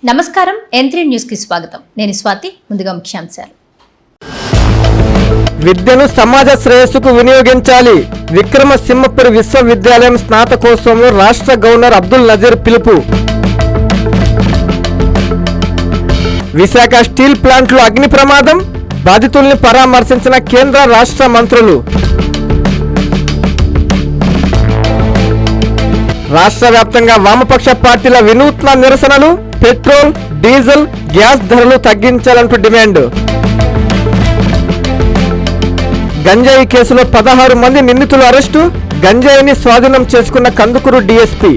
నమస్కారం N3 news కి స్వాగతం. నేను స్వాతి. ముందుగా ముఖ్యాంశాలు. విద్యను సమాజ శ్రేయస్సుకు వినియోగించాలి. విక్రమసింహపురి విశ్వవిద్యాలయం స్నాతకోత్సవంలో రాష్ట్ర గవర్నర్ అబ్దుల్ నజీర్ పిలుపు. విశాఖ స్టీల్ ప్లాంట్లో అగ్ని ప్రమాదం, బాధితుల్ని పరామర్శించిన కేంద్ర రాష్ట్ర మంత్రులు. రాష్ట్ర వ్యాప్తంగా వామపక్ష పార్టీల వినూత్న నిరసనలు. పెట్రోల్, డీజిల్, గ్యాస్ ధరలు తగ్గించాలంటూ డిమాండ్. గంజాయి కేసులో 16 మంది నిందితులు అరెస్టు. గంజాయిని స్వాధీనం చేసుకున్న కందుకూరు డీఎస్పీ.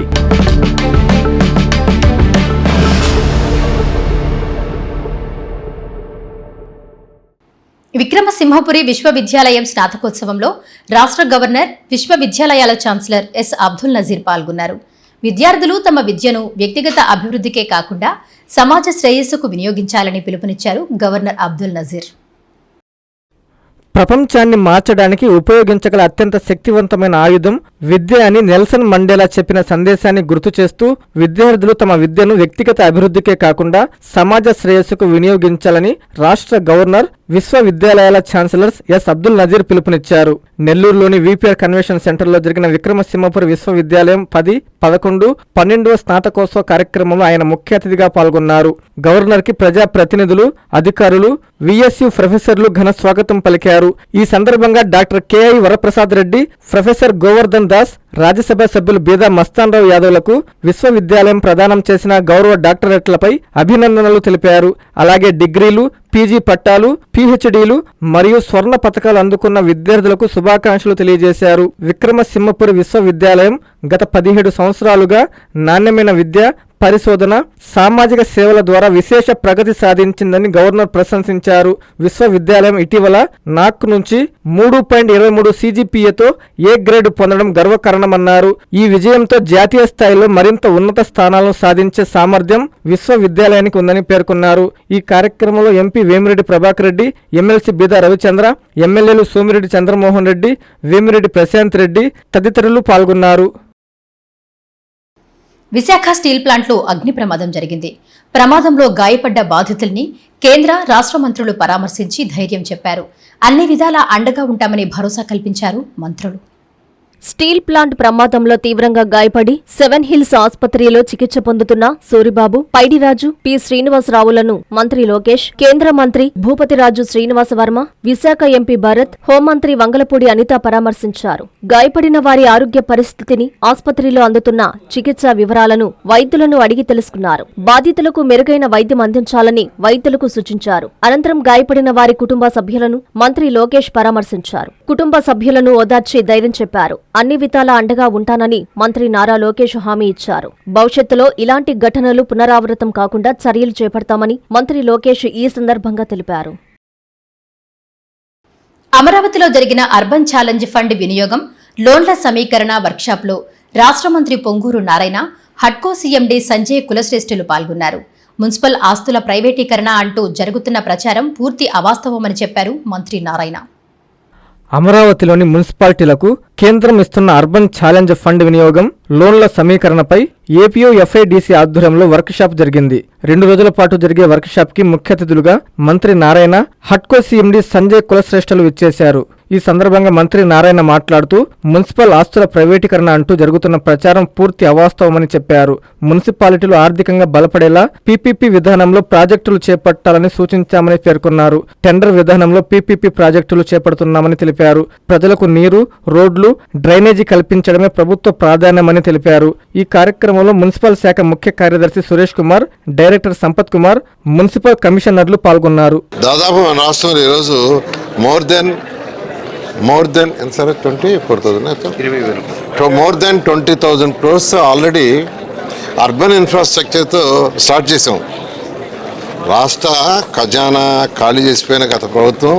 విక్రమసింహపురి విశ్వవిద్యాలయం స్నాతకోత్సవంలో రాష్ట్ర గవర్నర్, విశ్వవిద్యాలయాల ఛాన్సలర్ ఎస్ అబ్దుల్ నజీర్ పాల్గొన్నారు. విద్యార్థులు తమ విద్యను వ్యక్తిగత అభివృద్ధికే కాకుండా సమాజ శ్రేయస్సుకు వినియోగించాలని పిలుపునిచ్చారు గవర్నర్ అబ్దుల్ నజీర్. ప్రపంచాన్ని మార్చడానికి ఉపయోగించగల అత్యంత శక్తివంతమైన ఆయుధం విద్య అని నెల్సన్ మండేలా చెప్పిన సందేశాన్ని గుర్తు చేస్తూ విద్యార్థులు తమ విద్యను వ్యక్తిగత అభివృద్ధికే కాకుండా సమాజ శ్రేయస్సుకు వినియోగించాలని రాష్ట్ర గవర్నర్, విశ్వవిద్యాలయాల ఛాన్సలర్ ఎస్ అబ్దుల్ నజీర్ పిలుపునిచ్చారు. నెల్లూరులోని విపిఆర్ కన్వెన్షన్ సెంటర్లో జరిగిన విక్రమసింహపురి విశ్వవిద్యాలయం 10, 11, 12వ స్నాతకోత్సవ కార్యక్రమంలో ఆయన ముఖ్య అతిథిగా పాల్గొన్నారు. గవర్నర్ కి ప్రజాప్రతినిధులు, అధికారులు, విఎస్యు ప్రొఫెసర్లు ఘన స్వాగతం పలికారు. ఈ సందర్భంగా doctor KI Varaprasad Reddy, professor Govardhan Das, Rajya Sabha సభ్యులు బీదా మస్తాన్రావు యాదవ్లకు విశ్వవిద్యాలయం ప్రదానం చేసిన గౌరవ డాక్టరేట్లపై అభినందనలు తెలిపారు. అలాగే డిగ్రీలు, పీజీ పట్టాలు, పీహెచ్డీలు మరియు స్వర్ణ పతకాలు అందుకున్న విద్యార్థులకు శుభాకాంక్షలు తెలియజేశారు. విక్రమసింహపురి విశ్వవిద్యాలయం గత 17 సంవత్సరాలుగా నాణ్యమైన విద్య, పరిశోధన, సామాజిక సేవల ద్వారా విశేష ప్రగతి సాధించిందని గవర్నర్ ప్రశంసించారు. విశ్వవిద్యాలయం ఇటీవల నాక్ నుంచి 3.23 CGPAతో ఏ గ్రేడ్ పొందడం గర్వకారణమన్నారు. ఈ విజయంతో జాతీయ స్థాయిలో మరింత ఉన్నత స్థానాలను సాధించే సామర్థ్యం విశ్వవిద్యాలయానికి ఉందని పేర్కొన్నారు. ఈ కార్యక్రమంలో ఎంపీ వేమిరెడ్డి ప్రభాకర్ రెడ్డి, ఎమ్మెల్సీ బీదా రవిచంద్ర, ఎమ్మెల్యేలు సోమిరెడ్డి చంద్రమోహన్ రెడ్డి, వేమిరెడ్డి ప్రశాంత్ రెడ్డి తదితరులు పాల్గొన్నారు. విశాఖ స్టీల్ ప్లాంట్లో అగ్ని ప్రమాదం జరిగింది. ప్రమాదంలో గాయపడ్డ బాధితుల్ని కేంద్ర, రాష్ట్ర మంత్రులు పరామర్శించి ధైర్యం చెప్పారు. అన్ని విధాలా అండగా ఉంటామని భరోసా కల్పించారు మంత్రులు. స్టీల్ ప్లాంట్ ప్రమాదంలో తీవ్రంగా గాయపడి 7 హిల్స్ ఆసుపత్రిలో చికిత్స పొందుతున్న సూరిబాబు, పైడిరాజు, పి శ్రీనివాసరావులను మంత్రి లోకేష్, కేంద్ర మంత్రి భూపతిరాజు శ్రీనివాసవర్మ, విశాఖ ఎంపీ భరత్, హోంమంత్రి వంగలపూడి అనిత పరామర్శించారు. గాయపడిన వారి ఆరోగ్య పరిస్థితిని, ఆసుపత్రిలో అందుతున్న చికిత్సా వివరాలను వైద్యులను అడిగి తెలుసుకున్నారు. బాధితులకు మెరుగైన వైద్యం అందించాలని వైద్యులకు సూచించారు. అనంతరం గాయపడిన వారి కుటుంబ సభ్యులను మంత్రి లోకేష్ పరామర్శించారు. కుటుంబ సభ్యులను ఓదార్చి ధైర్యం చెప్పారు. అన్ని విధాలా అండగా ఉంటానని మంత్రి నారా లోకేష్ హామీ ఇచ్చారు. భవిష్యత్తులో ఇలాంటి ఘటనలు పునరావృతం కాకుండా చర్యలు చేపడతామని మంత్రి లోకేష్ ఈ సందర్భంగా తెలిపారు. అమరావతిలో జరిగిన అర్బన్ ఛాలెంజ్ ఫండ్ వినియోగం, లోన్ల సమీకరణ వర్క్షాప్లో రాష్ట్ర మంత్రి పొంగూరు నారాయణ, హడ్కో సీఎండీ సంజయ్ కులశ్రేష్ఠులు పాల్గొన్నారు. మున్సిపల్ ఆస్తుల ప్రైవేటీకరణ అంటూ జరుగుతున్న ప్రచారం పూర్తి అవాస్తవమని చెప్పారు మంత్రి నారాయణ. అమరావతిలోని మున్సిపాలిటీలకు కేంద్రం ఇస్తున్న అర్బన్ ఛాలెంజ్ ఫండ్ వినియోగం, లోన్ల సమీకరణపై ఏపీఓఎఫ్ఐడిసి ఆధ్వర్యంలో వర్క్షాప్ జరిగింది. 2 రోజుల పాటు జరిగే వర్క్షాప్ కి ముఖ్య అతిథులుగా మంత్రి నారాయణ, హడ్కో సీఎండీ సంజయ్ కులశ్రేష్ఠులు విచ్చేశారు. ఈ సందర్భంగా మంత్రి నారాయణ మాట్లాడుతూ మున్సిపల్ ఆస్తుల ప్రైవేటీకరణ అంటూ జరుగుతున్న ప్రచారం పూర్తి అవాస్తవమని చెప్పారు. మున్సిపాలిటీలు ఆర్థికంగా బలపడేలా పీపీపీ విధానంలో ప్రాజెక్టులు చేపట్టాలని సూచించామని పేర్కొన్నారు. టెండర్ విధానంలో పీపీపీ ప్రాజెక్టులు చేపడుతున్నామని తెలిపారు. ప్రజలకు నీరు, రోడ్లు, డ్రైనేజీ కల్పించడమే ప్రభుత్వ ప్రాధాన్యమని తెలిపారు. ఈ కార్యక్రమంలో మున్సిపల్ శాఖ ముఖ్య కార్యదర్శి సురేష్ కుమార్, డైరెక్టర్ సంపత్ కుమార్, మున్సిపల్ కమిషనర్లు పాల్గొన్నారు. దాదాపు మన రాష్ట్రంలో ఈరోజు more than 20,000 crores already urban ఇన్ఫ్రాస్ట్రక్చర్తో స్టార్ట్ చేసాం. రాష్ట్ర ఖజానా ఖాళీ చేసిపోయిన గత ప్రభుత్వం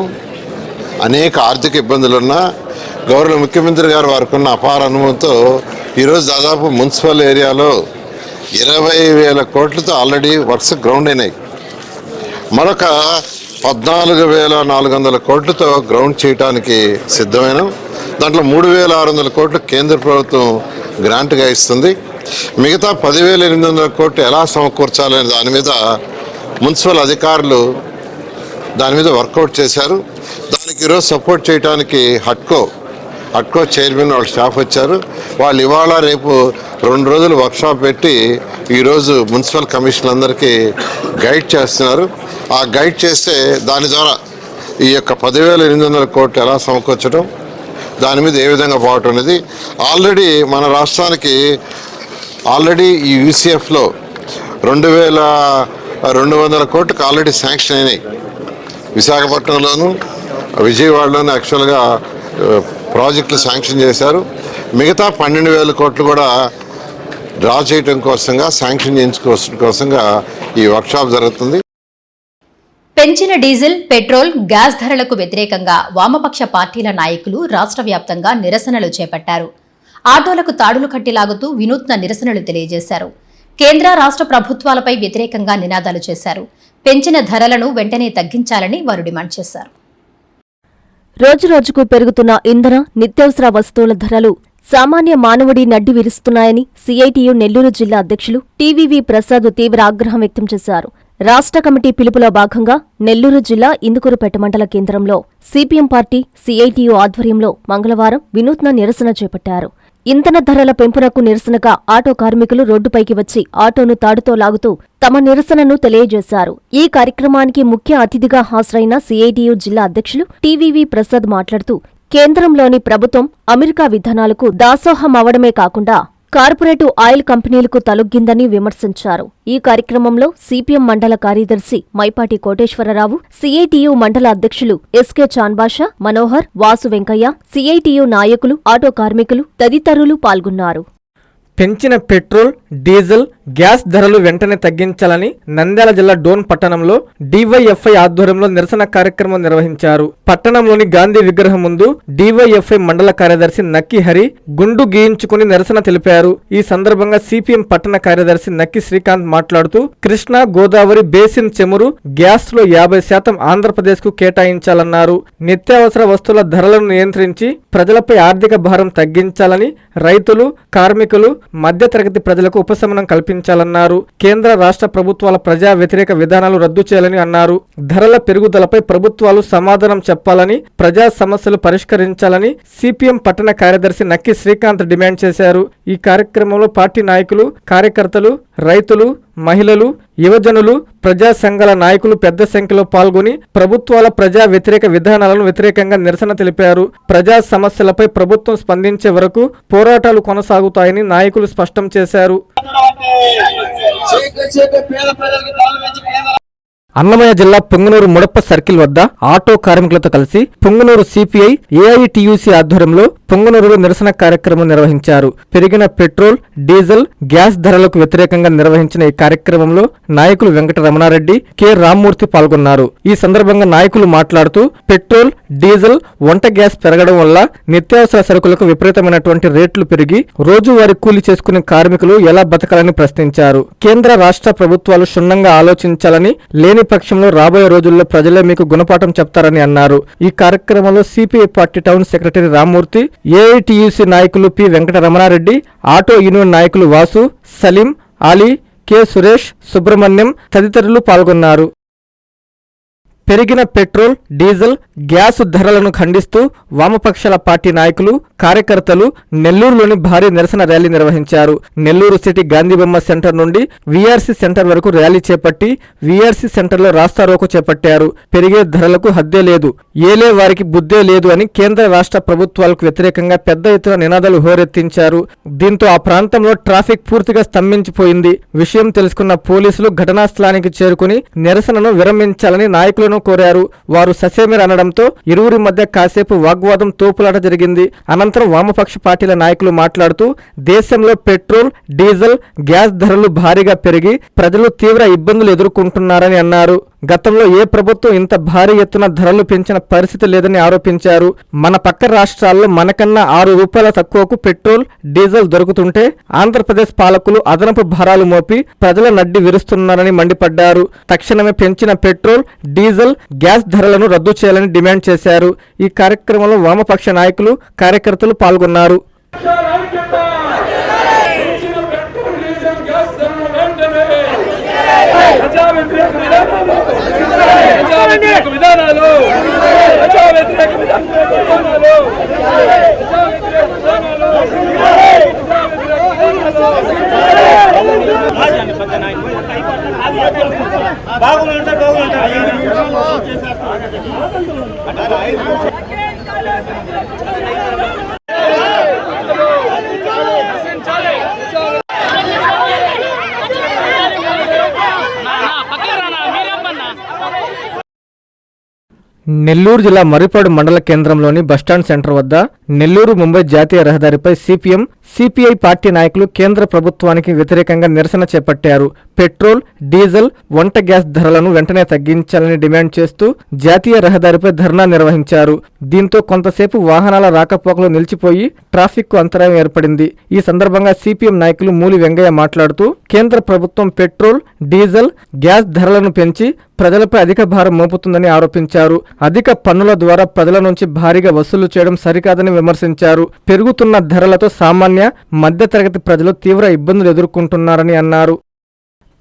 అనేక ఆర్థిక ఇబ్బందులున్నా గౌరవ ముఖ్యమంత్రి గారు వారికి ఉన్న అపార అనుభవంతో ఈరోజు దాదాపు మున్సిపల్ ఏరియాలో 20,000 కోట్లతో ఆల్రెడీ వర్క్స్ గ్రౌండ్ అయినాయి. మరొక 14,400 కోట్లతో గ్రౌండ్ చేయడానికి సిద్ధమైన దాంట్లో 3,600 కోట్లు కేంద్ర ప్రభుత్వం గ్రాంట్గా ఇస్తుంది. మిగతా 10,800 కోట్లు ఎలా సమకూర్చాలనే దాని మీద మున్సిపల్ అధికారులు దాని మీద వర్కౌట్ చేశారు. దానికి ఈరోజు సపోర్ట్ చేయడానికి హట్కో చైర్మన్ వాళ్ళ స్టాఫ్ వచ్చారు. వాళ్ళు ఇవాళ రేపు 2 రోజులు వర్క్షాప్ పెట్టి ఈరోజు మున్సిపల్ కమిషనర్లందరికీ గైడ్ చేస్తున్నారు. ఆ గైడ్ చేస్తే దాని ద్వారా ఈ యొక్క 10,800 కోట్లు ఎలా సమకూర్చడం, దాని మీద ఏ విధంగా పోవటం అనేది ఆల్రెడీ మన రాష్ట్రానికి ఈ యూసీఎఫ్లో 2,200 కోట్లకు ఆల్రెడీ శాంక్షన్ అయినాయి. విశాఖపట్నంలోను విజయవాడలోను యాక్చువల్గా ప్రాజెక్టులు శాంక్షన్ చేశారు. మిగతా 12,000 కోట్లు కూడా డ్రా చేయడం కోసంగా, శాంక్షన్ చేయించుకోవడం కోసంగా ఈ వర్క్షాప్ జరుగుతుంది. పెంచిన డీజిల్, పెట్రోల్, గ్యాస్ ధరలకు వ్యతిరేకంగా వామపక్ష పార్టీల నాయకులు రాష్ట్ర వ్యాప్తంగా నిరసనలు చేపట్టారు. ఆటోలకు తాడులు కట్టిలాగుతూ వినూత్న నిరసనలు తెలియజేశారు. కేంద్ర రాష్ట్ర ప్రభుత్వాలపై వ్యతిరేకంగా నినాదాలు చేశారు. పెంచిన ధరలను వెంటనే తగ్గించాలని వారు డిమాండ్ చేశారు. రోజురోజుకు పెరుగుతున్న ఇంధన, నిత్యావసర వస్తువుల ధరలు సామాన్య మానవుడి నడ్డి విరుస్తున్నాయని సిఐటియు నెల్లూరు జిల్లా అధ్యక్షులు టీవీవీ ప్రసాద్ తీవ్ర ఆగ్రహం వ్యక్తం చేశారు. రాష్ట్ర కమిటీ పిలుపులో భాగంగా నెల్లూరు జిల్లా ఇందుకూరుపేట మండల కేంద్రంలో సిపిఎం పార్టీ, సిఐటియు ఆధ్వర్యంలో మంగళవారం వినూత్న నిరసన చేపట్టారు. ఇంధన ధరల పెంపునకు నిరసనగా ఆటో కార్మికులు రోడ్డుపైకి వచ్చి ఆటోను తాడుతో లాగుతూ తమ నిరసనను తెలియజేశారు. ఈ కార్యక్రమానికి ముఖ్య అతిథిగా హాజరైన సిఐటియు జిల్లా అధ్యక్షులు టీవీవీ ప్రసాద్ మాట్లాడుతూ కేంద్రంలోని ప్రభుత్వం అమెరికా విధానాలకు దాసోహమవడమే కాకుండా కార్పొరేటు ఆయిల్ కంపెనీలకు తలొగ్గిందని విమర్శించారు. ఈ కార్యక్రమంలో సిపిఎం మండల కార్యదర్శి మైపాటి కోటేశ్వరరావు, సిఐటియు మండల అధ్యక్షులు ఎస్కే చాన్బాషా, మనోహర్, వాసు వెంకయ్య, సిఐటియు నాయకులు, ఆటో కార్మికులు తదితరులు పాల్గొన్నారు. పెంచిన పెట్రోల్, డీజిల్, గ్యాస్ ధరలు వెంటనే తగ్గించాలని నంద్యాల జిల్లా డోన్ పట్టణంలో డివైఎఫ్ఐ ఆధ్వర్యంలో నిరసన కార్యక్రమం నిర్వహించారు. పట్టణంలోని గాంధీ విగ్రహం ముందు డివైఎఫ్ఐ మండల కార్యదర్శి నక్కి హరి గుండు గీయించుకుని నిరసన తెలిపారు. ఈ సందర్భంగా సిపిఎం పట్టణ కార్యదర్శి నక్కి శ్రీకాంత్ మాట్లాడుతూ కృష్ణా, గోదావరి బేసిన్ చమురు, గ్యాస్ లో 50% ఆంధ్రప్రదేశ్ కు కేటాయించాలన్నారు. నిత్యావసర వస్తువుల ధరలను నియంత్రించి ప్రజలపై ఆర్థిక భారం తగ్గించాలని, రైతులు, కార్మికులు, మధ్యతరగతి ప్రజలకు ఉపశమనం కల్పించాలన్నారు. కేంద్ర రాష్ట్ర ప్రభుత్వాల ప్రజా వ్యతిరేక విధానాలు రద్దు చేయాలని అన్నారు. ధరల పెరుగుదలపై ప్రభుత్వాలు సమాధానం చెప్పాలని, ప్రజా సమస్యలు పరిష్కరించాలని సిపిఎం పట్టణ కార్యదర్శి నక్కి శ్రీకాంత్ డిమాండ్ చేశారు. ఈ కార్యక్రమంలో పార్టీ నాయకులు, కార్యకర్తలు, రైతులు, మహిళలు, యువజనులు, ప్రజా సంఘాల నాయకులు పెద్ద సంఖ్యలో పాల్గొని ప్రభుత్వాల ప్రజా వ్యతిరేక విధానాలను వ్యతిరేకంగా నిరసన తెలిపారు. ప్రజా సమస్యలపై ప్రభుత్వం స్పందించే వరకు పోరాటాలు కొనసాగుతాయని నాయకులు స్పష్టం చేశారు. అన్నమయ్య జిల్లా పొంగనూరు ముడప్ప సర్కిల్ వద్ద ఆటో కార్మికులతో కలిసి పొంగనూరు సిపిఐ, ఏఐటియుసి ఆధ్వర్యంలో పొంగనూరులో నిరసన కార్యక్రమం నిర్వహించారు. పెరిగిన పెట్రోల్, డీజిల్, గ్యాస్ ధరలకు వ్యతిరేకంగా నిర్వహించిన ఈ కార్యక్రమంలో నాయకులు వెంకట రమణారెడ్డి, కె రామ్మూర్తి పాల్గొన్నారు. ఈ సందర్భంగా నాయకులు మాట్లాడుతూ పెట్రోల్, డీజిల్, వంట గ్యాస్ పెరగడం వల్ల నిత్యావసర సరుకులకు విపరీతమైనటువంటి రేట్లు పెరిగి రోజువారీ కూలీ చేసుకునే కార్మికులు ఎలా బతకాలని ప్రశ్నించారు. కేంద్ర రాష్ట్ర ప్రభుత్వాలు క్షుణ్ణంగా ఆలోచించాలని, లేని పక్షంలో రాబోయే రోజుల్లో ప్రజలే మీకు గుణపాఠం చెప్తారని అన్నారు. ఈ కార్యక్రమంలో CPI party town secretary Rammurthy, AITUC నాయకులు P Venkata Ramanareddy, auto union నాయకులు వాసు, సలీం, అలీ, కె సురేష్, సుబ్రహ్మణ్యం తదితరులు పాల్గొన్నారు. పెరిగిన పెట్రోల్, డీజిల్, గ్యాస్ ధరలను ఖండిస్తూ వామపక్షాల పార్టీ నాయకులు, కార్యకర్తలు నెల్లూరులోని భారీ నిరసన ర్యాలీ నిర్వహించారు. నెల్లూరు సిటీ గాంధీబొమ్మ సెంటర్ నుండి వీఆర్సీ సెంటర్ వరకు ర్యాలీ చేపట్టి వీఆర్సీ సెంటర్లో రాస్తారోకో చేపట్టారు. పెరిగే ధరలకు హద్దే లేదు, ఏలే వారికి బుద్ధే లేదు అని కేంద్ర రాష్ట్ర ప్రభుత్వాలకు వ్యతిరేకంగా పెద్ద ఎత్తున నినాదాలు హోరెత్తించారు. దీంతో ఆ ప్రాంతంలో ట్రాఫిక్ పూర్తిగా స్తంభించిపోయింది. విషయం తెలుసుకున్న పోలీసులు ఘటనా స్థలానికి చేరుకుని నిరసనను విరమించాలని నాయకులను కోరారు. వారు ససేమిర అనడంతో ఇరువురి మధ్య కాసేపు వాగ్వాదం, తోపులాట జరిగింది. అనంతరం వామపక్ష పార్టీల నాయకులు మాట్లాడుతూ దేశంలో పెట్రోల్, డీజిల్, గ్యాస్ ధరలు భారీగా పెరిగి ప్రజలు తీవ్ర ఇబ్బందులు ఎదుర్కొంటున్నారని అన్నారు. గతంలో ఏ ప్రభుత్వం ఇంత భారీ ఎత్తున ధరలు పెంచిన పరిస్థితి లేదని ఆరోపించారు. మన పక్క రాష్ట్రాల్లో మనకన్నా 6 రూపాయల తక్కువకు పెట్రోల్, డీజిల్ దొరుకుతుంటే ఆంధ్రప్రదేశ్ పాలకులు అదనపు భారాలు మోపి ప్రజల నడ్డి విరుస్తున్నారని మండిపడ్డారు. తక్షణమే పెంచిన పెట్రోల్, డీజిల్, గ్యాస్ ధరలను రద్దు చేయాలని డిమాండ్ చేశారు. ఈ కార్యక్రమంలో వామపక్ష నాయకులు, కార్యకర్తలు పాల్గొన్నారు. నెల్లూరు జిల్లా మర్రిపాడు మండల కేంద్రంలోని బస్టాండ్ సెంటర్ వద్ద నెల్లూరు ముంబై జాతీయ రహదారిపై సిపిఎం సిపిఐ పార్టీ నాయకులు కేంద్ర ప్రభుత్వానికి వ్యతిరేకంగా నిరసన చేపట్టారు. పెట్రోల్, డీజిల్, వంట గ్యాస్ ధరలను వెంటనే తగ్గించాలని డిమాండ్ చేస్తూ జాతీయ రహదారిపై ధర్నా నిర్వహించారు. దీంతో కొంతసేపు వాహనాల రాకపోకలు నిలిచిపోయి ట్రాఫిక్ అంతరాయం ఏర్పడింది. ఈ సందర్భంగా సిపిఎం నాయకులు మూలి వెంగయ్య మాట్లాడుతూ కేంద్ర ప్రభుత్వం పెట్రోల్, డీజిల్, గ్యాస్ ధరలను పెంచి ప్రజలపై అధిక భారం మోపుతుందని ఆరోపించారు. అధిక పన్నుల ద్వారా ప్రజల నుంచి భారీగా వసూలు చేయడం సరికాదని విమర్శించారు. పెరుగుతున్న ధరలతో సామాన్య, మధ్యతరగతి ప్రజలు తీవ్ర ఇబ్బందులు ఎదుర్కొంటున్నారని అన్నారు.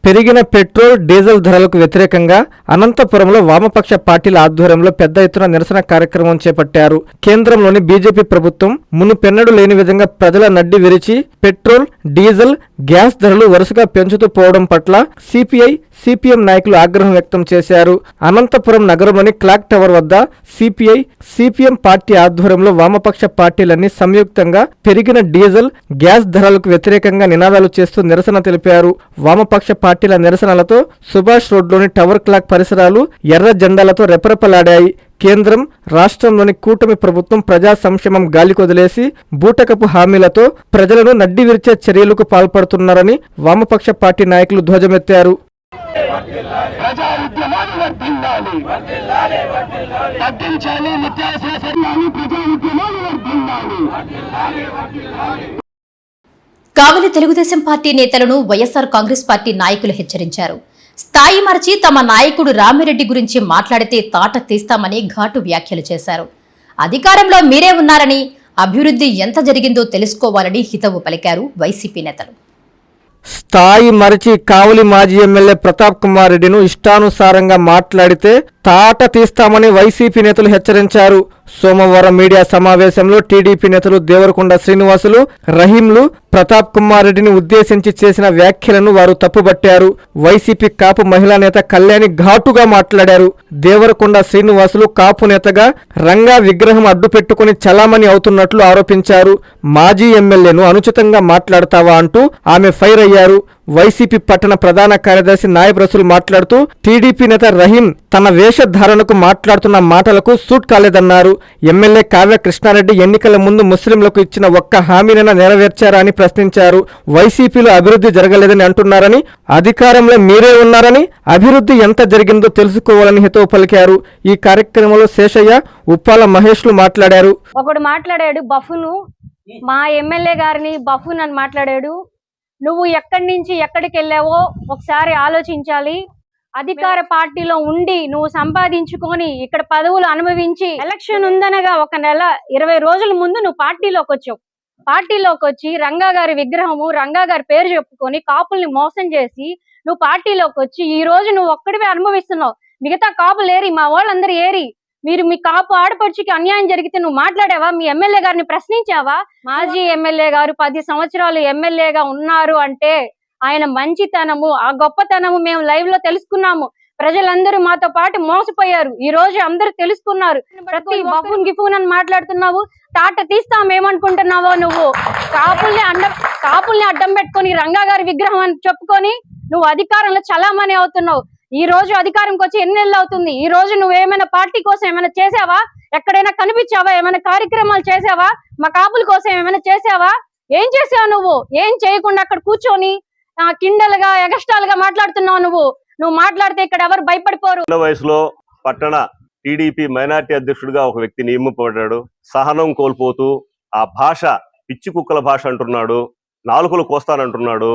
పెరిగిన పెట్రోల్, డీజిల్ ధరలకు వ్యతిరేకంగా అనంతపురంలో వామపక్ష పార్టీల ఆధ్వర్యంలో పెద్ద ఎత్తున నిరసన కార్యక్రమం చేపట్టారు. కేంద్రంలోని బీజేపీ ప్రభుత్వం మునుపెన్నడూ లేని విధంగా ప్రజల నడ్డి విరిచి పెట్రోల్, డీజిల్, గ్యాస్ ధరలు వరుసగా పెంచుతూ పోవడం పట్ల సిపిఐ, సిపిఎం నాయకులు ఆగ్రహం వ్యక్తం చేశారు. అనంతపురం నగరంలోని క్లాక్ టవర్ వద్ద సిపిఐ, సిపిఎం పార్టీ ఆధ్వర్యంలో వామపక్ష పార్టీలన్నీ సంయుక్తంగా పెరిగిన డీజిల్, గ్యాస్ ధరలకు వ్యతిరేకంగా నినాదాలు చేస్తూ నిరసన తెలిపారు. వామపక్ష పార్టీల నిరసనలతో సుభాష్ రోడ్లోని టవర్ క్లాక్ పరిసరాలు ఎర్ర జెండాలతో రెపరెపలాడాయి. కేంద్రం, రాష్ట్రంలోని కూటమి ప్రభుత్వం ప్రజా సంక్షేమం గాలికొదిలేసి బూటకపు హామీలతో ప్రజలను నడ్డి విరిచే చర్యలకు పాల్పడుతున్నారని వామపక్ష పార్టీ నాయకులు ధ్వజమెత్తారు. ప్రజా ఉద్యమాలు వర్ధిల్లాలి, తగ్గించాలి నిత్యావసర సరుకులు, ప్రజా ఉద్యమాలు వర్ధిల్లాలి. కావలి తెలుగుదేశం పార్టీ నేతలను వైఎస్ఆర్ కాంగ్రెస్ పార్టీ నాయకులు హెచ్చరించారు. స్థాయి మరచి తమ నాయకుడు రామిరెడ్డి గురించి మాట్లాడితే తాట తీస్తామని ఘాటు వ్యాఖ్యలు చేశారు. అధికారంలో మీరే ఉన్నారని, అభివృద్ధి ఎంత జరిగిందో తెలుసుకోవాలని హితవు పలికారు వైసీపీ నేతలు. స్థాయి మరచి కావలి మాజీ ఎమ్మెల్యే ప్రతాప్ కుమార్ రెడ్డిను ఇష్టానుసారంగా మాట్లాడితే తాట తీస్తామని వైసీపీ నేతలు హెచ్చరించారు. సోమవారం మీడియా సమావేశంలో టీడీపీ నేతలు దేవరకొండ శ్రీనివాసులు, రహీంలు ప్రతాప్ కుమార్ రెడ్డిని ఉద్దేశించి చేసిన వ్యాఖ్యలను వారు తప్పుబట్టారు. వైసీపీ కాపు మహిళా నేత కళ్యాణి ఘాటుగా మాట్లాడారు. దేవరకొండ శ్రీనివాసులు కాపు నేతగా రంగా విగ్రహం అడ్డుపెట్టుకుని చలామణి అవుతున్నట్లు ఆరోపించారు. మాజీ ఎమ్మెల్యేను అనుచితంగా మాట్లాడతావా అంటూ ఆమె ఫైర్ అయ్యారు. వైసీపీ పట్టణ ప్రధాన కార్యదర్శి నాయబ్ రసూల్ మాట్లాడుతూ టీడీపీ నేత రహీం తన వేషధారణకు మాట్లాడుతున్న మాటలకు సూట్ కాలేదన్నారు. ఎమ్మెల్యే కావ్య కృష్ణారెడ్డి ఎన్నికల ముందు ముస్లింలకు ఇచ్చిన ఒక్క హామీనైనా నెరవేర్చారా అని ప్రశ్నించారు. వైసీపీలో అభివృద్ధి జరగలేదని అంటున్నారని, అధికారంలో మీరే ఉన్నారని, అభివృద్ధి ఎంత జరిగిందో తెలుసుకోవాలని హితవు పలికారు. ఈ కార్యక్రమంలో శేషయ్య, ఉప్పాల మహేష్లు మాట్లాడారు. ఒకడు మాట్లాడాడు బఫును, మా ఎమ్మెల్యే గారిని బఫున్ అని మాట్లాడాడు. నువ్వు ఎక్కడి నుంచి ఎక్కడికి వెళ్ళావో ఒకసారి ఆలోచించాలి. అధికార పార్టీలో ఉండి నువ్వు సంపాదించుకొని ఇక్కడ పదవులు అనుభవించి ఎలక్షన్ ఉందనగా 1 నెల 20 రోజుల ముందు నువ్వు పార్టీలోకి వచ్చావు. పార్టీలోకి వచ్చి రంగా గారి విగ్రహము, రంగా గారి పేరు చెప్పుకొని కాపుల్ని మోసం చేసి నువ్వు పార్టీలోకి వచ్చి ఈ రోజు నువ్వు ఒక్కడివే అనుభవిస్తున్నావు. మిగతా కాపులు ఏరి, మా వాళ్ళందరూ ఏరి. మీరు మీ కాపు ఆడపడుచుకి అన్యాయం జరిగితే నువ్వు మాట్లాడావా? మీ ఎమ్మెల్యే గారిని ప్రశ్నించావా? మాజీ ఎమ్మెల్యే గారు 10 సంవత్సరాలు ఎమ్మెల్యేగా ఉన్నారు అంటే ఆయన మంచితనము, ఆ గొప్పతనము మేము లైవ్ లో తెలుసుకున్నాము. ప్రజలందరూ మాతో పాటు మోసపోయారు. ఈ రోజు అందరూ తెలుసుకున్నారు. ప్రతి బఫూన్ గిఫూన్ అని మాట్లాడుతున్నావు. తాట తీస్తామేమనుకుంటున్నావో నువ్వు? కాపుల్ని అడ్డం పెట్టుకొని రంగా గారి విగ్రహం అని చెప్పుకొని నువ్వు అధికారంలో చలామణి అవుతున్నావు. ఈ రోజు అధికారంకి వచ్చి ఎన్ని నెలలు అవుతుంది? ఈ రోజు నువ్వేమైనా పార్టీ కోసం ఏమైనా చేసావా? ఎక్కడైనా కనిపించావా? ఏమైనా కార్యక్రమాలు చేసావా? మా కాపుల కోసం ఏమైనా చేసావా? ఏం చేసావు నువ్వు? ఏం చేయకుండా అక్కడ కూర్చొని కిండలుగా, ఎగస్టాలుగా మాట్లాడుతున్నావు. నువ్వు మాట్లాడితే ఇక్కడ ఎవరు భయపడిపోరు. చిన్న వయసులో పట్టణ టీడీపీ మైనార్టీ అధ్యక్షుడిగా ఒక వ్యక్తి నియమింపబడ్డాడు. సహనం కోల్పోతూ ఆ భాష పిచ్చి కుక్కల భాష అంటున్నాడు, నాలుకలు కోస్తానంటున్నాడు.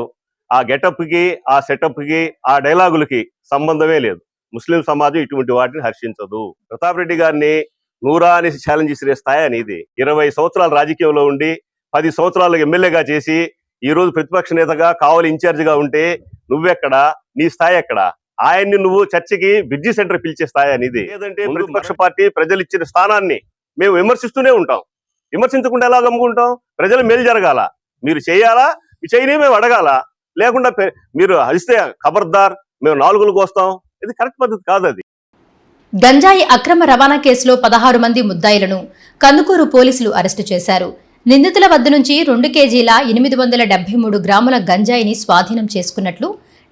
ఆ గెటప్ కి, ఆ సెటప్ కి, ఆ డైలాగులకి సంబంధమే లేదు. ముస్లిం సమాజం ఇటువంటి వాటిని హర్షించదు. ప్రతాప్ రెడ్డి గారిని నూరా అని ఛాలెంజ్ చేసే స్థాయి అనేది 20 సంవత్సరాలు రాజకీయంలో ఉండి 10 సంవత్సరాలు ఎమ్మెల్యేగా చేసి ఈ రోజు ప్రతిపక్ష నేతగా కావలి ఇన్ఛార్జిగా ఉంటే నువ్వెక్కడా, నీ స్థాయి ఎక్కడా? ఆయన్ని నువ్వు చర్చకి బ్రిడ్జి సెంటర్ పిలిచే స్థాయి అనేది లేదంటే ప్రతిపక్ష పార్టీ ప్రజలు ఇచ్చిన స్థానాన్ని మేము విమర్శిస్తూనే ఉంటాం. విమర్శించకుండా ఎలా గమ్ముకుంటాం? ప్రజలు మేలు జరగాల, మీరు చేయాలా, చేయని మేము అడగాల. లేకుండా మీరు అదిస్తే ఖబర్దార్, మేము 4 కోస్తాం. ఇది కరెక్ట్ పద్ధతి కాదు. అది గంజాయి అక్రమ రవాణా కేసులో 16 మంది ముద్దాయిలను కందుకూరు పోలీసులు అరెస్టు చేశారు. నిందితుల వద్ద నుంచి 2 కేజీల 873 గ్రాముల గంజాయిని స్వాధీనం చేసుకున్నట్లు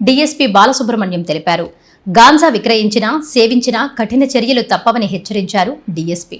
డీఎస్పీ బాలసుబ్రహ్మణ్యం తెలిపారు. గాంజా విక్రయించినా, సేవించినా కఠిన చర్యలు తప్పవని హెచ్చరించారు డీఎస్పీ.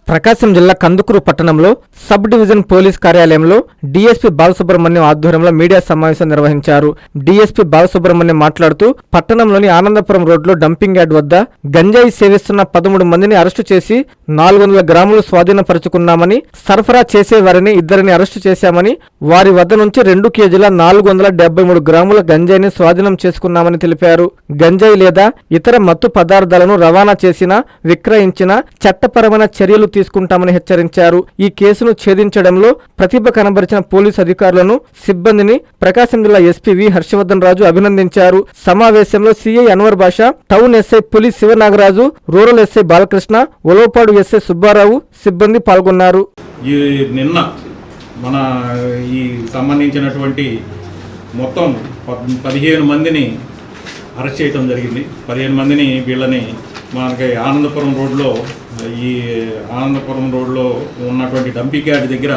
ప్రకాశం జిల్లా కందుకూరు పట్టణంలో సబ్ డివిజన్ పోలీస్ కార్యాలయంలో డీఎస్పీ బాలసుబ్రహ్మణ్యం ఆధ్వర్యంలో మీడియా సమావేశం నిర్వహించారు. డీఎస్పీ బాలసుబ్రహ్మణ్యం మాట్లాడుతూ పట్టణంలోని ఆనందపురం రోడ్లో డంపింగ్ యార్డ్ వద్ద గంజాయి సేవిస్తున్న 13 మందిని అరెస్టు చేసి 400 గ్రాములు స్వాధీనపరుచుకున్నామని, సరఫరా చేసే వారిని 2 అరెస్టు చేశామని, వారి వద్ద నుంచి 2 కేజీల 473 గ్రాముల గంజాయిని స్వాధీనం చేసుకున్నామని తెలిపారు. గంజాయి లేదా ఇతర మత్తు పదార్థాలను రవాణా చేసినా, విక్రయించినా చట్టపరమైన చర్యలు తీసుకుంటామని హెచ్చరించారు. ఈ కేసును ఛేదించడంలో ప్రతిభ కనబరిచిన పోలీసు అధికారులను, సిబ్బందిని ప్రకాశం జిల్లా ఎస్పీ వి హర్షవర్ధన్ రాజు అభినందించారు. సమావేశంలో CI Anwar Basha, town SI Puli Sivanagaraju, rural SI Balakrishna, Olopadu SI Subbarao సిబ్బంది పాల్గొన్నారు. నిన్న మన ఈ సంబంధించినటువంటి మొత్తం 15 మందిని అరెస్ట్ చేయడం జరిగింది. 15 మందిని వీళ్ళని మనకి ఆనందపురం రోడ్లో ఉన్నటువంటి డంపింగ్ యార్డ్ దగ్గర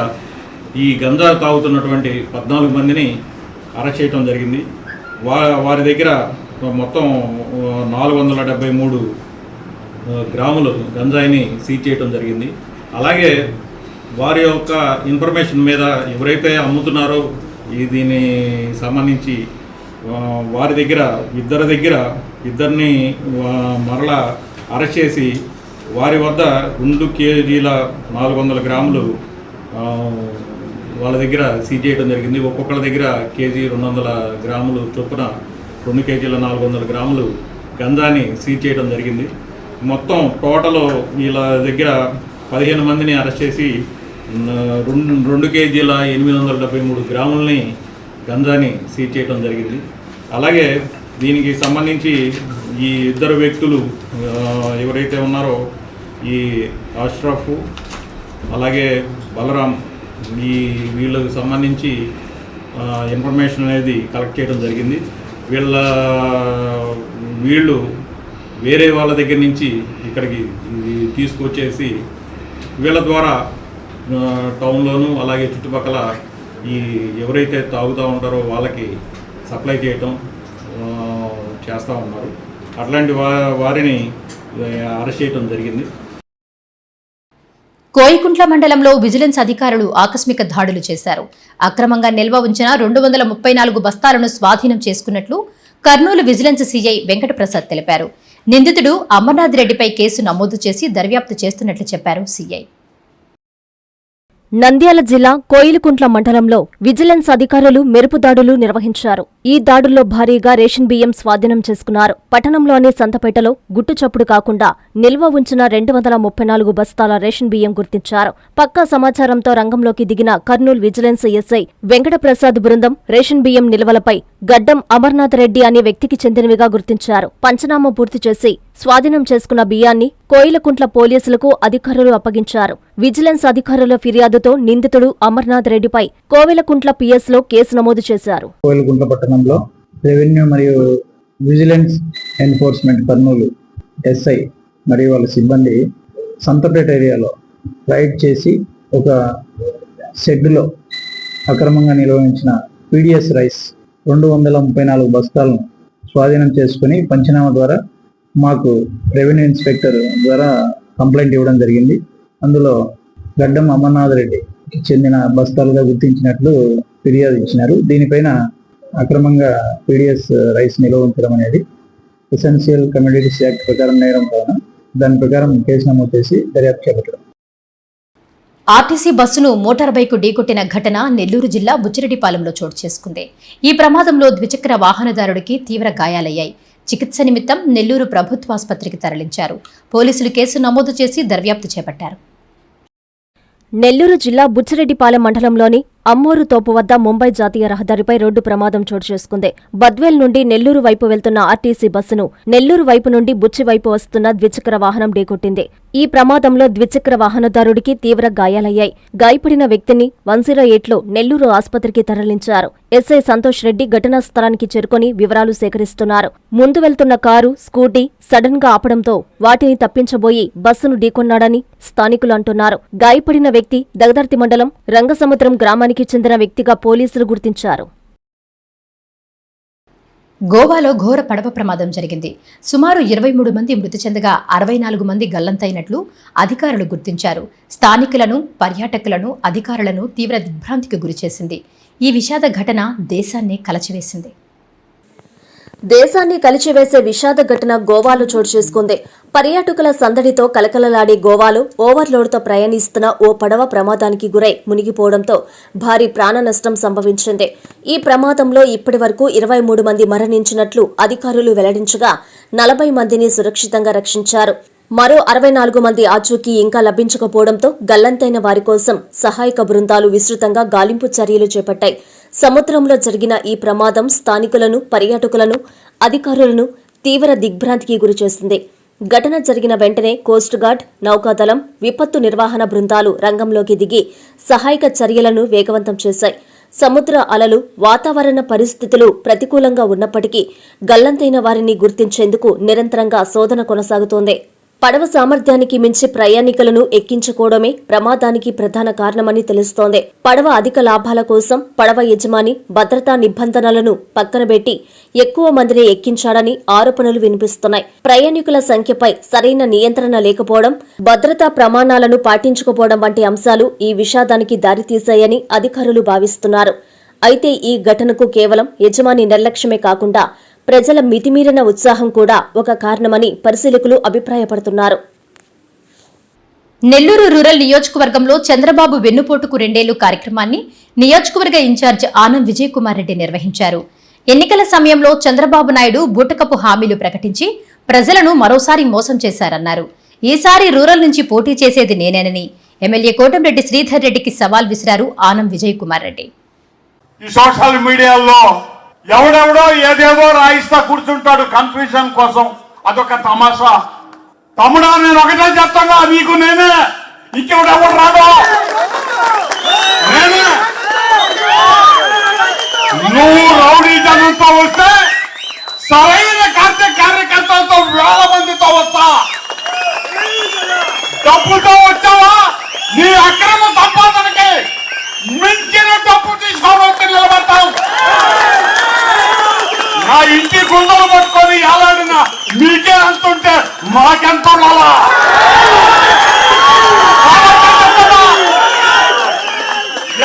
ఈ గంజా తాగుతున్నటువంటి 14 మందిని అరెస్ట్ చేయడం జరిగింది. వారి దగ్గర మొత్తం 473 గ్రాములు గంజాయిని సీజ్ చేయడం జరిగింది. అలాగే వారి యొక్క ఇన్ఫర్మేషన్ మీద ఎవరైతే అమ్ముతున్నారో దీని సంబంధించి వారి దగ్గర ఇద్దరిని మరలా అరెస్ట్ చేసి వారి వద్ద 2 కేజీల 400 గ్రాములు వాళ్ళ దగ్గర సీజ్ చేయడం జరిగింది. ఒక్కొక్కరి దగ్గర కేజీ 200 గ్రాములు చొప్పున 2 కేజీల 400 గ్రాములు గంజాని సీజ్ చేయడం జరిగింది. మొత్తం టోటల్ వీళ్ళ దగ్గర 15 మందిని అరెస్ట్ చేసి 2 కేజీల 873 గ్రాములని గంజాని సీజ్ చేయడం జరిగింది. అలాగే దీనికి సంబంధించి ఈ 2 వ్యక్తులు ఎవరైతే ఉన్నారో ఈ అష్రఫ్ అలాగే బలరాం, వీళ్ళకి సంబంధించి ఇన్ఫర్మేషన్ అనేది కలెక్ట్ చేయడం జరిగింది. వీళ్ళు వేరే వాళ్ళ దగ్గర నుంచి ఇక్కడికి తీసుకొచ్చేసి వీళ్ళ ద్వారా టౌన్లోను అలాగే చుట్టుపక్కల ఎవరైతే తాగుతూ ఉంటారో వాళ్ళకి సప్లై చేయటం చేస్తూ ఉన్నారు. అట్లాంటి వారిని అరెస్ట్ చేయడం జరిగింది. కోయికుంట్ల మండలంలో విజిలెన్స్ అధికారులు ఆకస్మిక దాడులు చేశారు. అక్రమంగా నిల్వ ఉంచిన 234 బస్తాలను స్వాధీనం చేసుకున్నట్లు కర్నూలు విజిలెన్స్ సీఐ వెంకటప్రసాద్ తెలిపారు. నిందితుడు అమర్నాథ్ రెడ్డిపై కేసు నమోదు చేసి దర్యాప్తు చేస్తున్నట్లు చెప్పారు సీఐ. నంద్యాల జిల్లా కోయిలకుంట్ల మండలంలో విజిలెన్స్ అధికారులు మెరుపు దాడులు నిర్వహించారు. ఈ దాడుల్లో భారీగా రేషన్ బియ్యం స్వాధీనం చేసుకున్నారు. పట్టణంలోని సంతపేటలో గుట్టుచప్పుడు కాకుండా నిల్వ ఉంచిన 234 బస్తాల రేషన్ బియ్యం గుర్తించారు. పక్కా సమాచారంతో రంగంలోకి దిగిన కర్నూలు విజిలెన్స్ ఎస్ఐ వెంకటప్రసాద్ బృందం రేషన్ బియ్యం నిల్వలపై గడ్డం అమర్నాథ్ రెడ్డి అనే వ్యక్తికి చెందినవిగా గుర్తించారు. పంచనామా పూర్తి చేసి స్వాధీనం చేసుకున్న బియ్యాన్ని కోయిలకుంట్ల పోలీసులకు అధికారులు అప్పగించారు. విజిలెన్స్ అధికారుల ఫిర్యాదుతో నిందితుడు అమర్నాథ్ రెడ్డిపై కోవెలకుంట్ల పిఎస్లో కేసు నమోదు చేశారు. కోవెలకుంట్ల పట్టణంలో రెవెన్యూ మరియు విజిలెన్స్ ఎన్ఫోర్స్మెంట్ కర్నూలు ఎస్ఐ మరియు వాళ్ళ సిబ్బంది సంతపేట ఏరియాలో రైడ్ చేసి ఒక షెడ్లో అక్రమంగా నిర్వహించిన పీడిఎస్ రైస్ 234 బస్తాలను స్వాధీనం చేసుకుని పంచనామా ద్వారా మాకు రెవెన్యూ ఇన్స్పెక్టర్ ద్వారా కంప్లైంట్ ఇవ్వడం జరిగింది. అందులో గడ్డం అమర్నాథ్ రెడ్డికి చెందిన బస్తాలుగా గుర్తించినట్లు ఫిర్యాదు ఇచ్చినారు. దీనిపైన అక్రమంగా పీడిఎస్ రైస్ నిల్వ ఉంచడం అనేది ఎసెన్షియల్ కమోడిటీస్ యాక్ట్ ప్రకారం నేరం కావున దాని ప్రకారం కేసు నమోదు చేసి దర్యాప్తు చేపట్టడం. ఆర్టీసీ బస్సును మోటార్ బైకు ఢీకొట్టిన ఘటన నెల్లూరు జిల్లా బుచ్చిరెడ్డిపాలెంలో చోటు చేసుకుంది. ఈ ప్రమాదంలో ద్విచక్ర వాహనదారుడికి తీవ్ర గాయాలయ్యాయి. చికిత్స నిమిత్తం నెల్లూరు ప్రభుత్వాసుపత్రికి తరలించారు. పోలీసులు కేసు నమోదు చేసి దర్యాప్తు చేపట్టారు. నెల్లూరు జిల్లా బుచ్చిరెడ్డిపాలెం మండలంలోని అమ్మోరు తోపు వద్ద ముంబై జాతీయ రహదారిపై రోడ్డు ప్రమాదం చోటు చేసుకుంది. బద్వేల్ నుండి నెల్లూరు వైపు వెళ్తున్న ఆర్టీసీ బస్సును నెల్లూరు వైపు నుండి బుచ్చి వైపు వస్తున్న ద్విచక్ర వాహనం ఢీకొట్టింది. ఈ ప్రమాదంలో ద్విచక్ర వాహనదారుడికి తీవ్ర గాయాలయ్యాయి. గాయపడిన వ్యక్తిని 108లో నెల్లూరు ఆసుపత్రికి తరలించారు. ఎస్ఐ సంతోష్ రెడ్డి ఘటనా స్థలానికి చేరుకొని వివరాలు సేకరిస్తున్నారు. ముందు వెళ్తున్న కారు, స్కూటీ సడన్ గా ఆపడంతో వాటిని తప్పించబోయి బస్సును ఢీకొన్నాడని స్థానికులు అంటున్నారు. గాయపడిన వ్యక్తి దగదర్తి మండలం రంగసముద్రం గ్రామానికి చెందిన వ్యక్తిగా పోలీసులు గుర్తించారు. గోవాలో ఘోర పడవ ప్రమాదం జరిగింది. సుమారు 23 మంది మృతి చెందగా 64 మంది గల్లంతైనట్లు అధికారులు గుర్తించారు. స్థానికులను, పర్యాటకులను, అధికారులను తీవ్ర దిగ్భ్రాంతికి గురిచేసింది. ఈ విషాద ఘటన దేశాన్ని కలచివేసింది. దేశాన్ని కలిచివేసే విషాద ఘటన గోవాలో చోటు చేసుకుంది. పర్యాటకుల సందడితో కలకలలాడే గోవాలో ఓవర్లోడ్తో ప్రయాణిస్తున్న ఓ పడవ ప్రమాదానికి గురై మునిగిపోవడంతో భారీ ప్రాణ నష్టం సంభవించింది. ఈ ప్రమాదంలో ఇప్పటివరకు 23 మంది మరణించినట్లు అధికారులు వెల్లడించగా 40 మందిని సురక్షితంగా రక్షించారు. మరో 64 మంది ఆచూకీ ఇంకా లభించకపోవడంతో గల్లంతైన వారి కోసం సహాయక బృందాలు విస్తృతంగా గాలింపు చర్యలు చేపట్టాయి. సముద్రంలో జరిగిన ఈ ప్రమాదం స్థానికులను, పర్యాటకులను, అధికారులను తీవ్ర దిగ్భ్రాంతికి గురిచేసింది. ఘటన జరిగిన వెంటనే కోస్ట్ గార్డ్, నౌకాదళం, విపత్తు నిర్వహణ బృందాలు రంగంలోకి దిగి సహాయక చర్యలను వేగవంతం చేశాయి. సముద్ర అలలు, వాతావరణ పరిస్థితులు ప్రతికూలంగా ఉన్నప్పటికీ గల్లంతైన వారిని గుర్తించేందుకు నిరంతరంగా శోధన కొనసాగుతోంది. పడవ సామర్థ్యానికి మించి ప్రయాణికులను ఎక్కించుకోవడమే ప్రమాదానికి ప్రధాన కారణమని తెలుస్తోంది. పడవ అధిక లాభాల కోసం పడవ యజమాని భద్రతా నిబంధనలను పక్కనబెట్టి ఎక్కువ మందిని ఎక్కించాడని ఆరోపణలు వినిపిస్తున్నాయి. ప్రయాణికుల సంఖ్యపై సరైన నియంత్రణ లేకపోవడం, భద్రతా ప్రమాణాలను పాటించకపోవడం వంటి అంశాలు ఈ విషాదానికి దారితీశాయని అధికారులు భావిస్తున్నారు. అయితే ఈ ఘటనకు కేవలం యజమాని నిర్లక్ష్యమే కాకుండా ప్రజల మితిమీరిన ఉత్సాహం కూడా ఒక కారణమని పరిశీలకులు అభిప్రాయపడుతున్నారు. నెల్లూరు రూరల్ నియోజకవర్గంలో చంద్రబాబు వెన్నుపోటుకు 2 ఏళ్లు కార్యక్రమాన్ని నియోజకవర్గ ఇన్ఛార్జ్ ఆనం విజయ్ కుమార్ రెడ్డి నిర్వహించారు. ఎన్నికల సమయంలో చంద్రబాబు నాయుడు బూటకపు హామీలు ప్రకటించి ప్రజలను మరోసారి మోసం చేశారన్నారు. ఈసారి రూరల్ నుంచి పోటీ చేసేది నేనేనని ఎమ్మెల్యే కోటంరెడ్డి శ్రీధర్ రెడ్డికి సవాల్ విసిరారు ఆనం విజయ్ కుమార్ రెడ్డి. ఈ సోషల్ మీడియాలో ఎవడెవడో ఏదేదో రాయిస్తా కూర్చుంటాడు కన్ఫ్యూజన్ కోసం. అదొక తమాషా. తమ్ముడా, నేను ఒకటే చెప్తాగా, నీకు నేనే, ఇంకెవడెవడు రాడు, నేనే. నువ్వు రౌడీ జనంతో వస్తే సరైన కార్యకర్తలతో 1000 మందితో వస్తా. డబ్బుతో వచ్చావా, నీ అక్రమ సంపాదనకి మించిన డబ్బు తీసుకోవడం నిలబడతాం. నా ఇంటి గుండెలు పట్టుకొని ఎలాడినా మీకే అంతుంటే మాకెంత ఉండాలా?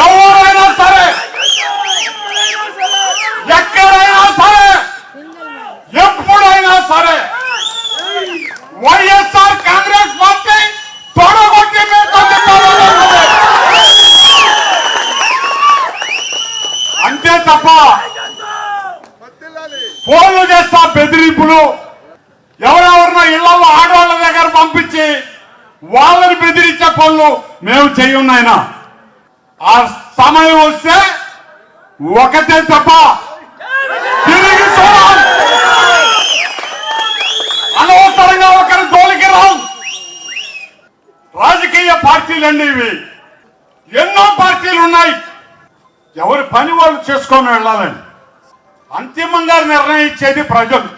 ఎవరైనా సరే, ఎక్కడైనా సరే, ఎప్పుడైనా సరే వైఎస్ఆర్ కాంగ్రెస్ పార్టీ తొడగొట్టి అంతే తప్ప ఫోన్లు చేస్తా బెదిరింపులు, ఎవరెవరినో ఇళ్లలో ఆడవాళ్ళ దగ్గర పంపించి వాళ్ళని బెదిరించే పనులు మేము చెయ్యున్నాయినా. ఆ సమయం వస్తే ఒకటే తప్ప తిరిగి చూడాలి. అనవసరంగా ఒకరి జోలికి రావు. రాజకీయ పార్టీలండి ఇవి. ఎన్నో పార్టీలు ఉన్నాయి. ఎవరి పని వాళ్ళు చేసుకొని వెళ్ళాలని అంతిమంగా నిర్ణయించేది ప్రజలు.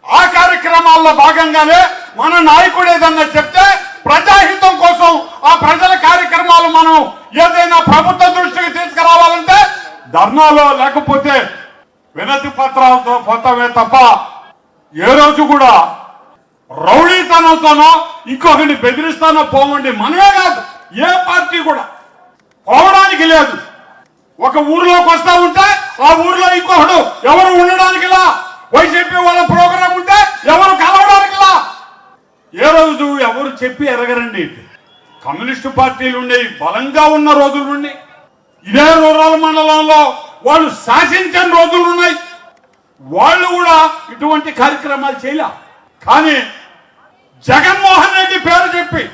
ఆ కార్యక్రమాల్లో భాగంగానే మన నాయకుడు ఏదన్నా చెప్తే ప్రజాహితం కోసం ఆ ప్రజల కార్యక్రమాలు మనం ఏదైనా ప్రభుత్వ దృష్టికి తీసుకురావాలంటే ధర్నాలో లేకపోతే వినతి పత్రాలతో పోతామే తప్ప ఏ రోజు కూడా రౌడీతనంతోనో ఇంకొకరిని బెదిరిస్తానో పోవండి. మనమే కాదు, ఏ పార్టీ కూడా పోవడానికి లేదు. ఒక ఊర్లోకి వస్తా ఉంటే ఆ ఊర్లో ఇంకొకడు ఎవరు ఉండడానికి లా, వైసీపీ వాళ్ళ ప్రోగ్రాం ఉంటే ఎవరు కలవడానికి లా. ఏ రోజు ఎవరు చెప్పి ఎరగరండి. కమ్యూనిస్టు పార్టీలు ఉండేవి, బలంగా ఉన్న రోజులు ఉన్నాయి. ఇదే రూరల్ మండలంలో వాళ్ళు శాసించిన రోజులు ఉన్నాయి. వాళ్ళు కూడా ఇటువంటి కార్యక్రమాలు చేయలే. కానీ జగన్మోహన్ రెడ్డి పేరు చెప్పి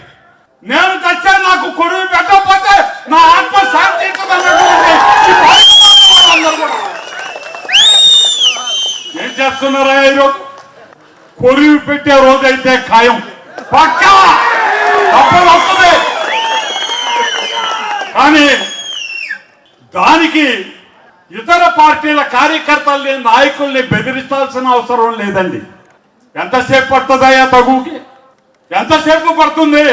నేను చచ్చా నాకు కొడుకు పెట్టకపోతే నా ఆత్మ శాంతించదన్నటువంటి ఏం చేస్తున్నారా ఈరోజు? కొరివి పెట్టే రోజైతే ఖాయం, పక్కా తప్పదు వస్తుంది. కానీ దానికి ఇతర పార్టీల కార్యకర్తల్ని నాయకుల్ని బెదిరించాల్సిన అవసరం లేదండి. ఎంతసేపు పడుతుందయ్యా తగుకి? ఎంతసేపు పడుతుంది?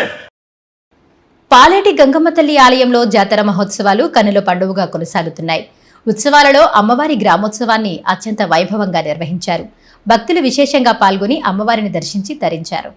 పాలేటి గంగమ్మ తల్లి ఆలయంలో జాతర మహోత్సవాలు కన్నుల పండుగగా కొనసాగుతున్నాయి. ఉత్సవాలలో అమ్మవారి గ్రామోత్సవాన్ని అత్యంత వైభవంగా నిర్వహించారు. భక్తులు విశేషంగా పాల్గొని అమ్మవారిని దర్శించి తరించారు.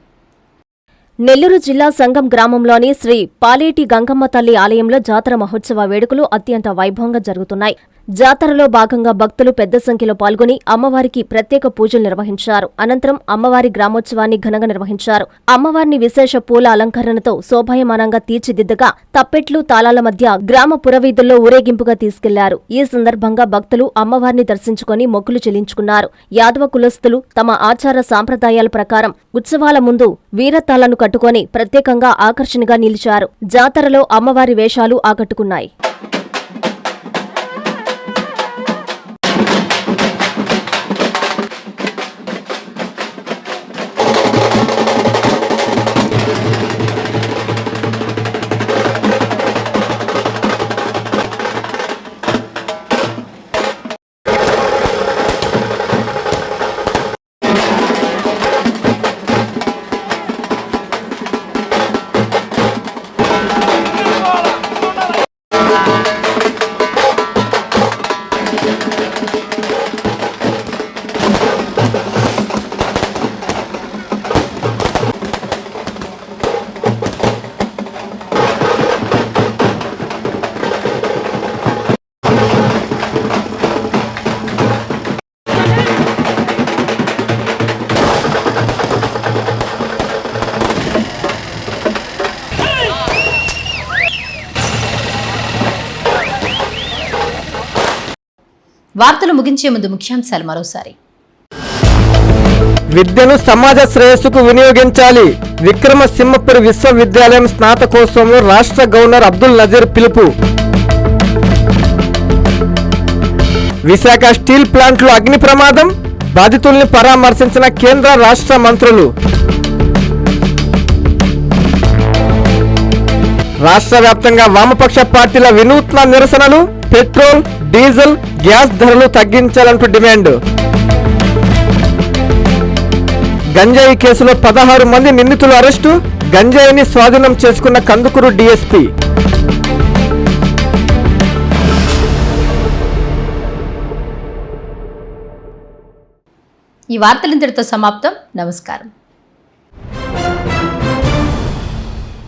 నెల్లూరు జిల్లా సంగం గ్రామంలోని శ్రీ పాలేటి గంగమ్మ తల్లి ఆలయంలో జాతర మహోత్సవ వేడుకలు అత్యంత వైభవంగా జరుగుతున్నాయి. జాతరలో భాగంగా భక్తులు పెద్ద సంఖ్యలో పాల్గొని అమ్మవారికి ప్రత్యేక పూజలు నిర్వహించారు. అనంతరం అమ్మవారి గ్రామోత్సవాన్ని ఘనంగా నిర్వహించారు. అమ్మవారిని విశేష పూల అలంకరణతో శోభాయమానంగా తీర్చిదిద్దగా తప్పెట్లు తాళాల మధ్య గ్రామ పురవీధుల్లో ఊరేగింపుగా తీసుకెళ్లారు. ఈ సందర్భంగా భక్తులు అమ్మవారిని దర్శించుకుని మొక్కులు చెల్లించుకున్నారు. యాదవ కులస్తులు తమ ఆచార సాంప్రదాయాల ప్రకారం ఉత్సవాల ముందు వీరతాళ్లను కట్టుకొని ప్రత్యేకంగా ఆకర్షణగా నిలిచారు. జాతరలో అమ్మవారి వేషాలు ఆకట్టుకున్నాయి. వార్తలు ముగించే ముందు ముఖ్యాంశాలు మరోసారి. విద్యను సమాజ శ్రేయస్సుకు వినియోగించాలి. విక్రమసింహపురి విశ్వవిద్యాలయం స్నాతకోత్సవంలో రాష్ట్ర గవర్నర్ అబ్దుల్ నజీర్ పిలుపు. విశాఖ స్టీల్ ప్లాంట్లో అగ్ని ప్రమాదం, బాధితుల్ని పరామర్శించిన కేంద్ర రాష్ట్ర మంత్రులు. రాష్ట్ర వ్యాప్తంగా వామపక్ష పార్టీల వినూత్న నిరసనలు, పెట్రోల్, డీజిల్, గ్యాస్ ధరలు తగ్గించాలంటూ డిమాండ్. గంజాయి కేసులో 16 మంది నిందితులు అరెస్టు, గంజాయిని స్వాధీనం చేసుకున్న కందుకూరు డీఎస్పీ. ఈ వార్తలు ఇంతటితో సమాప్తం. నమస్కారం.